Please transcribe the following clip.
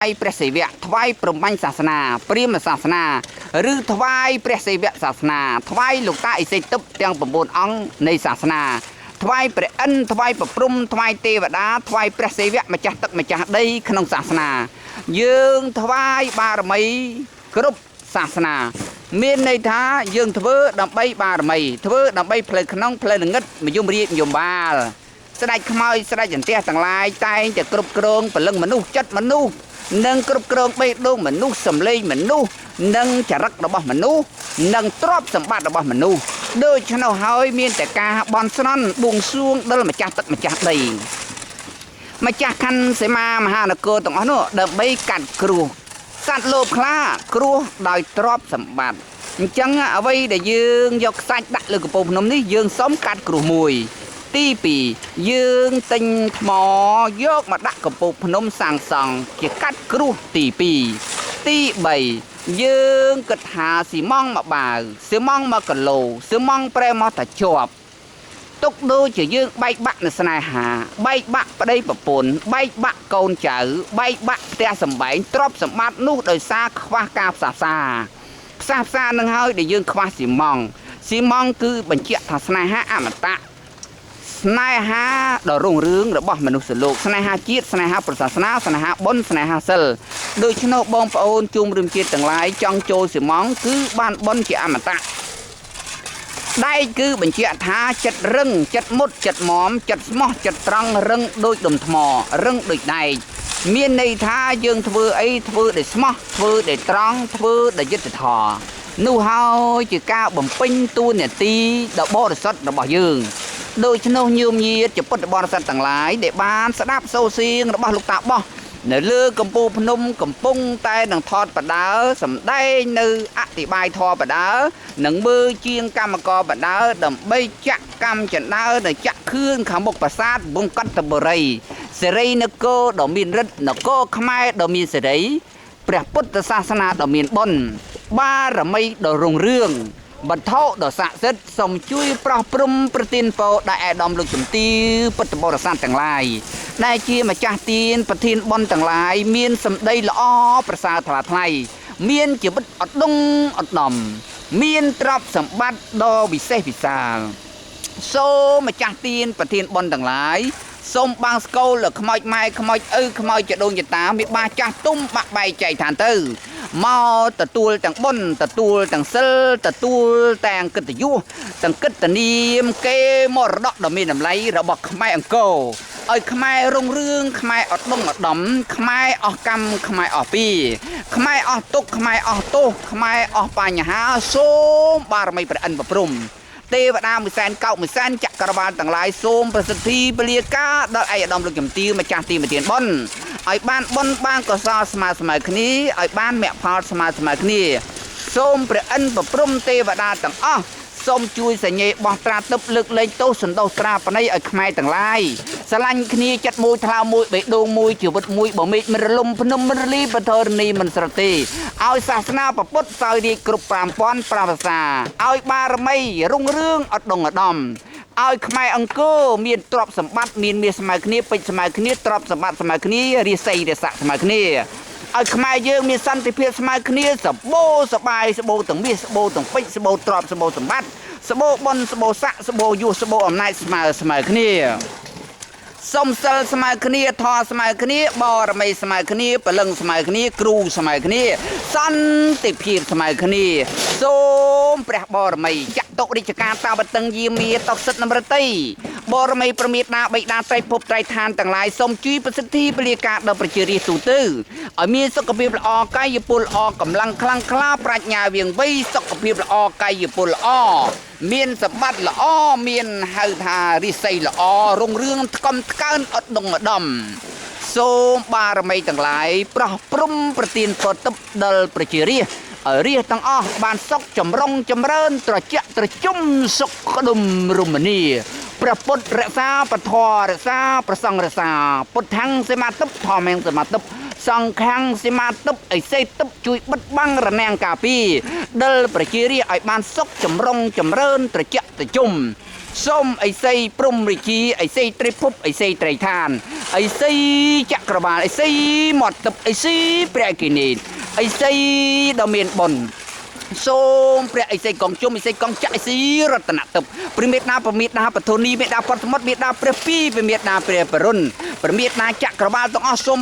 ព្រះសិវៈថ្វាយព្រហ្មញ្ញសាសនាព្រាហ្មណ៍សាសនាឬថ្វាយព្រះសិវៈសាសនាថ្វាយលោកតាឥសិទិបទាំង9អង្គនៃសាសនាថ្វាយព្រះឥន្ទថ្វាយប្រព្រំថ្វាយទេវតាថ្វាយព្រះសិវៈម្ចាស់ទឹកម្ចាស់ដីក្នុងសាសនាយើងថ្វាយបារមីគ្រប់សាសនាមានន័យថាយើងធ្វើដើម្បីបារមីធ្វើដើម្បីផ្លូវក្នុងផ្លូវល្ងិតមយមរាជយមបាលស្ដេចខ្មោចស្ដេចចន្ទះទាំងឡាយតែងតែគ្រប់គ្រងពលឹងមនុស្សចិត្តមនុស្សនិងគ្រប់គ្រងបេះដូងមនុស្សសម្លេងមនុស្សនិងចរិតរបស់មនុស្សនិងទ្រព្យសម្បត្តិរបស់មនុស្សដូច្នោះហើយមានតែការបន់ស្រន់បួងសួងដល់ម្ចាស់ទឹកម្ចាស់ដីម្ចាស់ខណ្ឌសីមាមហានគរទាំងអស់នោះដើម្បីកាត់គ្រោះសត្វលោភខ្លាគ្រោះដោយទ្រព្យសម្បត្តិអញ្ចឹងអ្វីដែលយើងយកខ្សាច់ដាក់លើកំពង់ភ្នំនេះយើងសុំកាត់គ្រោះមួយទី2យើងទិញថ្មយកមកដាក់កំពង់ភ្នំសាងសង់ជាកាត់គ្រោះទី2ទី3យើងគិតថាស៊ីម៉ងមកបាវស៊ីម៉ងមកគីឡូស៊ីម៉ងប្រែមកតែជាប់ទុកដូចជាយើងបែកបាក់នៅស្នេហាបែកបាក់ប្តីប្រពន្ធបែកបាក់កូនចៅបែកបាក់ផ្ទះសម្បែងទ្រព្យសម្បត្តិនោះដោយសារខ្វះការផ្សះផ្សានឹងហើយដែលយើងខ្វះស៊ីម៉ងគឺបញ្ជាក់ថាស្នេហាអមតៈស្នេហាដ៏រុងរឿងរបស់មនុស្សលោកស្នេហាជាតិស្នេហាប្រសាសនាស្នេហាបុណ្យស្នេហាសិលដូច្នោះបងប្អូនជុំរំជាតិទាំងឡាយចង់ចូលស៊ីម៉ងគឺបានបុណ្យជាអមតៈដែកគឺបញ្ជាក់ថាចិត្តរឹងចិត្តមុតចិត្តមមចិត្តស្មោះចិត្តត្រង់រឹងដូចដុំថ្មរឹងដូចដែកមានន័យថាយើងធ្វើអីធ្វើដោយស្មោះធ្វើដោយត្រង់ធ្វើដោយយុត្តិធម៌នោះហើយជាការបំពេញតួនាទីដ៏បរិសុទ្ធរបស់យើងដូច្នោះញោមញាតិជាពុទ្ធបរិស័ទទាំងឡាយដែលបានស្ដាប់សូរសៀងរបស់លោកតាបោះនៅលើកំពូលភ្នំកំពុងតែនឹងថតបដាសម្ដែងនៅអธิบายធម៌បដានិងមើលជាងកម្មករបដាដើម្បីចាក់កម្មចណ្ដើនៅចាក់ខឿនខាងមុខប្រាសាទវង្កតបុរីសេរីនគរដ៏មានរិទ្ធនគរខ្មែរដ៏មានសេរីព្រះពុទ្ធសាសនាដ៏មានបុណ្យបារមីដ៏រុងរឿងបន្ធុដ៏ស័ក្តិសិទ្ធិសូមជួយប្រោះព្រំប្រទានពរដល់អាដាមលោកជំទាវពុទ្ធបរិស័ទទាំងឡាយដែលជាម្ចាស់ទានប្រធានបុណ្យទាំងឡាយមានសម្ដីល្អប្រសើរថ្លាថ្លៃមានជីវិតអត់ដងអត់ដំមានទ្រព្យសម្បត្តិដ៏វិសេសវិសាលសូមម្ចាស់ទានប្រធានបុណ្យទាំងឡាយសូមបាងស្កូលខ្មោចម៉ែខ្មោចឪខ្មោចចដូនចតាមេបាចាស់ទុំបាក់បែកចែកឋានទៅមកទទួលទាំងបុណ្យទទួលទាំងសិលទទួលទាំងកិត្តិយសទាំងកិត្តិនាមគេមរតកដ៏មានតម្លៃរបស់ខ្មែរអង្គរឲ្យខ្មែររុងរឿងខ្មែរអត់ដងអត់ដំខ្មែរអស់កម្មខ្មែរអស់ពីខ្មែរអស់ទុកខ្មែរអស់ទោសខ្មែរអស់បញ្ហាសូមបារមីព្រះឥន្ទប្រព្រំទេវតាមួយសែនកោកមួយសែនចក្រវាលទាំងឡាយសូមប្រសិទ្ធិពលាការដល់ឯកឧត្តមលោកជំទាវម្ចាស់ទីប្រធានបុណ្យឲ្យបានបុណ្យបានកុសលស្មើគ្នាឲ្យបានមគ្គផលស្មើគ្នាសូមព្រះឥន្ទប្រព្រំទេវតាទាំងអស់សូមជួយសញ្ញេបោះត្រាទិបលើកលែងទោសសន្តោសត្រាបណីឲ្យខ្មែរទាំងឡាយស្រឡាញ់គ្នាចិត្តមួយថ្លើមមួយបេះដូងមួយជីវិតមួយបើមេឃមិនរលំភ្នំមិនរលីបធរនីមិនស្រទេឲ្យសាសនាពុទ្ធសោយរាជគ្រប់5000ប្រាសាឲ្យបារមីរុងរឿងអត់ដងអដំឲ្យខ្មែរអង្គរមានទ្រព្យសម្បត្តិមានមាសស្មើគ្នាពេជ្រស្មើគ្នាទ្រព្យសម្បត្តិស្មើគ្នារាសីរាស័កស្មើគ្នាឲ្យខ្មែរយើងមានសន្តិភាពស្មើគ្នាសបោសបាយសបោទាំងមាសសបោទាំងពេជ្រសបោទ្រព្យសបោសម្បត្តិសបោបុណ្យសបោស័កសបោយុសបោអំណាចស្មើគ្នាសុំសិលស្មើគ្នាធម៌ស្មើគ្នាបរមីស្មើគ្នាពលឹងស្មើគ្នាគ្រូស្មើគ្នាសន្តិភាពស្មើគ្នាសូមព្រះបរមីចតុរិជ្ជការតាបតឹងយាមាតកសិទ្ធិនមរតីបរមីប្រមេតាបិតាត្រៃភពត្រៃឋានទាំងឡាយសូមជួយប្រសិទ្ធិពលាការដល់ប្រជារាស្ត្រទូទៅឲ្យមានសុខភាពល្អកាយពលល្អកម្លាំងខ្លាំងក្លាប្រាជ្ញាវាងវៃសុខភាពល្អកាយពលល្អមានសម្បត្តិល្អមានហៅថារិស័យល្អរុងរឿងថ្កុំថ្កើនអត់ដងអដំសូមបារមីទាំងឡាយប្រោះព្រំប្រទានពរទឹកដល់ប្រជារាស្ត្រឲ្យរាស្ត្រទាំងអស់បានសុខចម្រុងចម្រើនត្រជាក់ត្រជុំសុខក្តុមរមនាព្រះពុទ្ធរក្សាពធរក្សាប្រសង្ឃរក្សាពុទ្ធังសមាទិបធម្មังសមាទិបសង្ឃังសមាទិបអិសេទិបជួយបិទបាំងរនាំងការពីដល់ប្រជារាស្ត្រឲ្យបានសុខចម្រុងចម្រើនត្រជាក់ត្រជុំ សូមអីសីព្រំរាជាអីសីត្រីភពអីសីត្រីឋានអីសីចក្រវាលអីសីមាត់ទឹកអីសីព្រះគិនេអីសីដ៏មានបុណ្យសូមព្រះអិសីកងជុំអិសីកងចាក់អិសីរតនតុបព្រះមេត្តាប្រមេត្តាបធូនីមេត្តាបតសមុទ្រមេត្តាព្រះពីរមេត្តាព្រះបរុណព្រះមេត្តាចក្រវាលទាំងអស់សូម